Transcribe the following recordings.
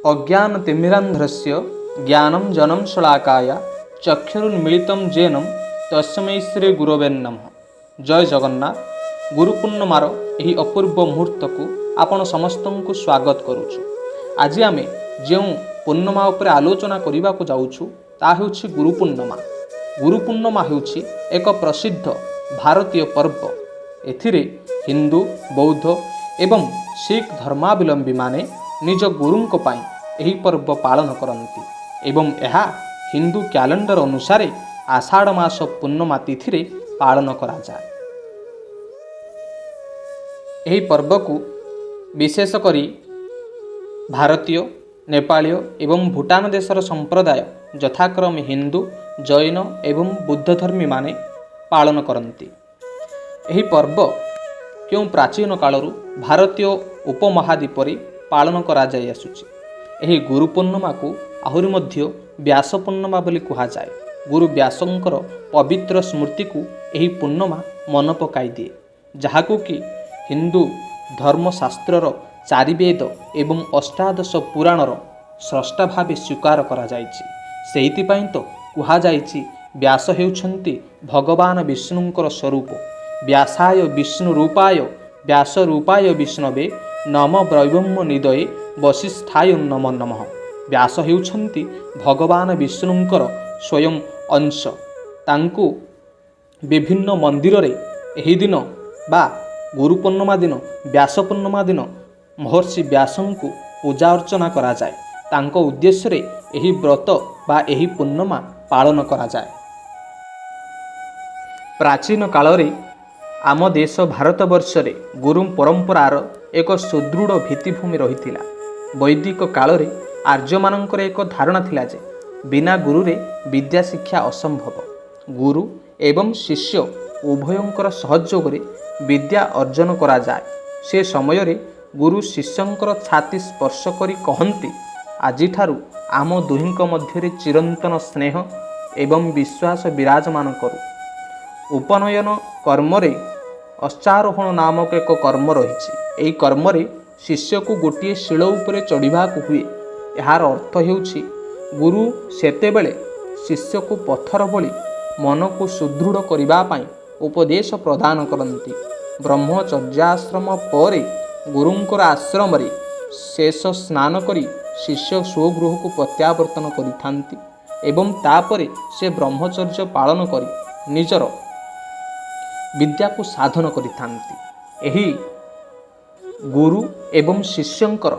अज्ञानतिमिरान्ध्रस्य ज्ञानं जनं शलाकाय चक्षुरुन्मीलितं येन तस्मै श्री गुरवे नमः। जय जगन्नाथ। गुरु पूर्णिमार यही अपूर्व मुहूर्त को आपण समस्त को स्वागत करुछु। आज आम जो पूर्णिमा उपर आलोचना करने को जाऊँ ता हेउछि गुरु पूर्णिमा। गुरु पूर्णिमा हेउछि एक प्रसिद्ध भारतीय पर्व। एथिरे हिंदू, बौद्ध एवं सिख धर्मावलंबी माने निज गुरुंक पाई एही पर्व पालन करती एवं यह हिंदू कैलेंडर अनुसार आषाढ़ मास पूर्णिमा तिथि पालन करा जाए। एही पर्व को विशेष करी भारतीय, नेपालीय एवं भूटान देशर संप्रदाय यथाक्रमे हिंदू, जैन एवं बुद्ध धर्मी माने पालन करती। एही पर्व क्यों प्राचीन कालरू भारतीय उपमहाद्वीप पालन करा जाय आसुछि। एही गुरु पूर्णिमा को आहुरी मध्य व्यास पूर्णिमा बोली कहा जाए। गुरु व्यासंकर पवित्र स्मृति को एही पूर्णिमा मन पकाई दिए, जहाकू कि हिंदू धर्मशास्त्रर चारि वेद एवं अष्टादश पुराणर स्रष्टा भावे स्वीकार करा जायछि। सेहितिपई तो कहा जायछि व्यास हेउछन्ति भगवान विष्णुंकर स्वरूप। व्यासाय विष्णु रूपाय व्यास रूपाय विष्णवे नम ब्रह्म निदये वशिष्ठाय नमो नमः। व्यास हेउछन्ति भगवान विष्णुंकर स्वयं अंश। तांकु विभिन्न मंदिर रे एही दिन बा गुरु पूर्णिमा दिन, व्यास पूर्णिमा दिन महर्षि व्यासंकु पूजा अर्चना करा जाए। तांको उद्देश्य रे एही व्रत बा एही पूर्णिमा पालन करा जाए। प्राचीन काल रे आम देश भारतवर्ष रे गुरु परंपरार एक सुदृढ़ भित्तिभूमि रहिथिला। वैदिक काल रे आर्य मानकर एक धारणा थिला जे बिना गुरु रे विद्या शिक्षा असंभव। गुरु एवं शिष्य उभयंकर सहयोग रे विद्या अर्जन करा जाए। से समय रे गुरु शिष्यंकर छाती स्पर्श करी कहन्ति, आजि ठारू आम दुहिंक मध्य चिरंतन स्नेह एवं विश्वास विराजमान करू। उपनयन कर्म रे अश्चारोहण नामक एक कर्म रही। यही कर्म रे शिष्य को गोटे शिल उपरे चढ़ा हुए। यार अर्थ हेउछि गुरु सेतेबेले शिष्य को पत्थर भली मन को सुदृढ़ करिबा पई उपदेश प्रदान करती। ब्रह्मचर्याश्रम पर गुरुंकर आश्रम रे शेष स्नान करी शिष्य स्वगृह को प्रत्यावर्तन करिथांती एवं तापरे से ब्रह्मचर्य पालन करी निजर विद्या को साधन करिथांती। एही गुरु एवं शिष्यंकर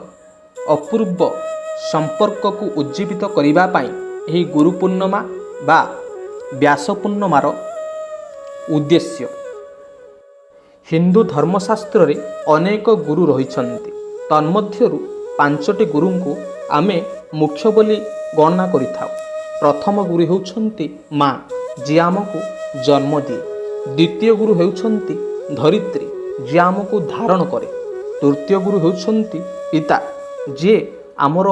अपूर्व संपर्क को उज्जीवित करिबा पाई एही गुरु पूर्णिमा बा व्यास पूर्णिमार उद्देश्य। हिंदू धर्मशास्त्र रे अनेक गुरु रहिछन्ति। तन्मध्यरु 5टी गुरु को आमे मुख्य बोली गणना करिथाउ। प्रथम गुरु हेउछन्ति माँ, जे आमको जन्म दिए। द्वितीय गुरु हेउछन्ति धरित्री, जे आमको धारण करे। तृतीय गुरु हेउछन्ति पिता, जे आमर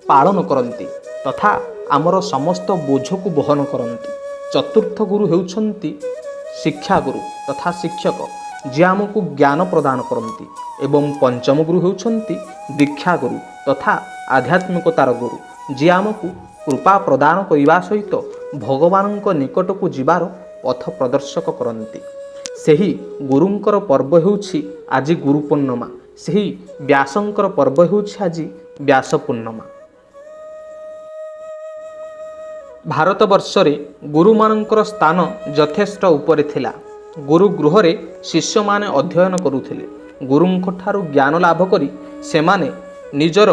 पालन करती तथा आमर समस्त बोझ को बहन करती। चतुर्थ गुरु हेउछन्ति शिक्षा गुरु तथा शिक्षक, जे आमको ज्ञान प्रदान करती। एवं पंचम गुरु हेउछन्ति दीक्षा गुरु तथा आध्यात्मिकतार गुरु, जे आमको कृपा प्रदान करने सहित भगवान निकट को जीवार पथ प्रदर्शक करती। सेही गुरुंकर पर्व हेउछि आज गुरु पूर्णिमा। सेही व्यासंकर पर्व हेउछि आज व्यास पूर्णिमा। भारतवर्ष रे गुरु मानकर स्थान यथेष्ट उपरे थिला। गुरु गृह रे शिष्य माने अध्ययन करुथिले। गुरुंक ठारू ज्ञान लाभ करी सेमाने निजर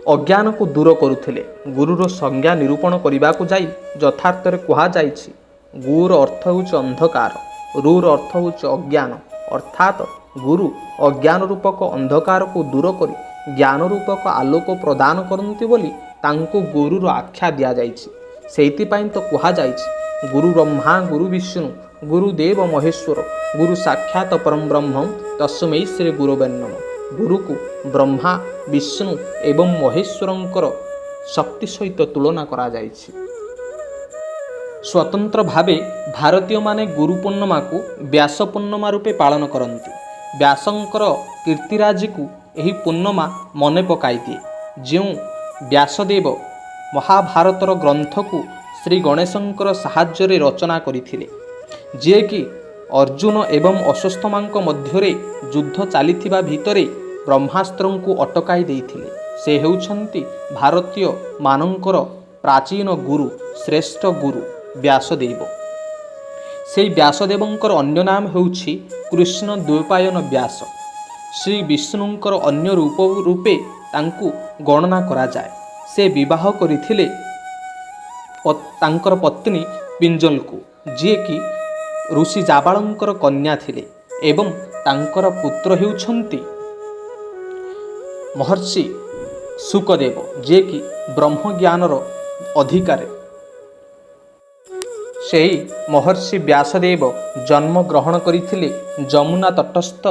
अज्ञान को दूर करुथिले। गुरुर संज्ञा निरूपण करने को जाई यथार्थ रे कहा जाइछि गुर अर्थ होउछि अंधकार, रूर अर्थ होउछि अज्ञान। अर्थात गुरु अज्ञान रूपक अंधकार को दूर करी ज्ञान रूपक आलोक प्रदान करती बोली तांको गुरुर आख्या दिया जाइछि। सेहितिपई तो कहा जाइछि गुरु ब्रह्मा गुरु विष्णु गुरुदेव महेश्वर गुरु साक्षात परम ब्रह्म तस्मै श्री गुरवे नमः। गुरु को ब्रह्मा विष्णु एवं महेश्वरंकर शक्ति सहित तुलना करा जाइछि। स्वतंत्र भावे भारतीय माने गुरु पूर्णिमा को व्यास पूर्णिमा रूपे पालन करती। व्यासंकर कीर्तिराजी को यही पूर्णिमा मने पकाई दिए। ଯେଉଁ ବ୍ୟାସଦେବ ମହାଭାରତର ଗ୍ରନ୍ଥକୁ ଶ୍ରୀ ଗଣେଶଙ୍କର ସାହାଯ୍ୟରେ ରଚନା କରିଥିଲେ, ଯିଏକି ଅର୍ଜୁନ ଏବଂ ଅଶ୍ୱତ୍ଥାମାଙ୍କ ମଧ୍ୟରେ ଯୁଦ୍ଧ ଚାଲିଥିବା ଭିତରେ ବ୍ରହ୍ମାସ୍ତ୍ରଙ୍କୁ ଅଟକାଇ ଦେଇଥିଲେ। ସେ ହେଉଛନ୍ତି ଭାରତୀୟ ମାନଙ୍କର ପ୍ରାଚୀନ ଗୁରୁ, ଶ୍ରେଷ୍ଠ ଗୁରୁ ବ୍ୟାସଦେବ। ସେହି ବ୍ୟାସଦେବଙ୍କର ଅନ୍ୟ ନାମ ହେଉଛି କୃଷ୍ଣ ଦ୍ୱୈପାୟନ ବ୍ୟାସ। ଶ୍ରୀ ବିଷ୍ଣୁଙ୍କର ଅନ୍ୟ ରୂପ ରୂପେ ତାଙ୍କୁ ଗଣନା କରାଯାଏ। ସେ ବିବାହ କରିଥିଲେ ତାଙ୍କର ପତ୍ନୀ ପିଞ୍ଜଲକୁ, ଯିଏକି ଋଷି ଜାବାଳଙ୍କର କନ୍ୟା ଥିଲେ, ଏବଂ ତାଙ୍କର ପୁତ୍ର ହେଉଛନ୍ତି ମହର୍ଷି ଶୁକଦେବ, ଯିଏକି ବ୍ରହ୍ମଜ୍ଞାନର ଅଧିକାରୀ। ସେହି ମହର୍ଷି ବ୍ୟାସଦେବ ଜନ୍ମ ଗ୍ରହଣ କରିଥିଲେ ଯମୁନା ତଟସ୍ଥ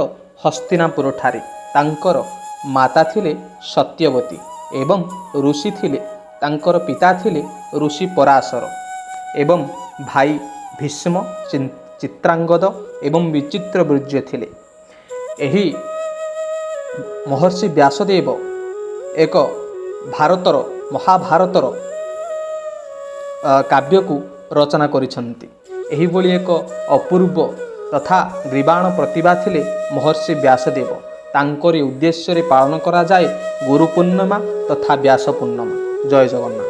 ହସ୍ତିନାପୁରଠାରେ। ତାଙ୍କର ମାତା ଥିଲେ ସତ୍ୟବତୀ ଏବଂ ଋଷି ଥିଲେ, ତାଙ୍କର ପିତା ଥିଲେ ଋଷି ପରାଶର ଏବଂ ଭାଇ ଭୀଷ୍ମ, ଚିତ୍ରାଙ୍ଗଦ ଏବଂ ବିଚିତ୍ରବୀର୍ଯ୍ୟ ଥିଲେ। ଏହି ମହର୍ଷି ବ୍ୟାସଦେବ ଏକ ମହାଭାରତର କାବ୍ୟକୁ ରଚନା କରିଛନ୍ତି। ଏହିଭଳି ଏକ ଅପୂର୍ବ ତଥା ଗ୍ରୀବାଣ ପ୍ରତିଭା ଥିଲେ ମହର୍ଷି ବ୍ୟାସଦେବ। ତାଙ୍କରି ଉଦ୍ଦେଶ୍ୟରେ ପାଳନ କରାଯାଏ ଗୁରୁ ପୂର୍ଣ୍ଣିମା ତଥା ବ୍ୟାସ ପୂର୍ଣ୍ଣିମା। ଜୟ ଜଗନ୍ନାଥ।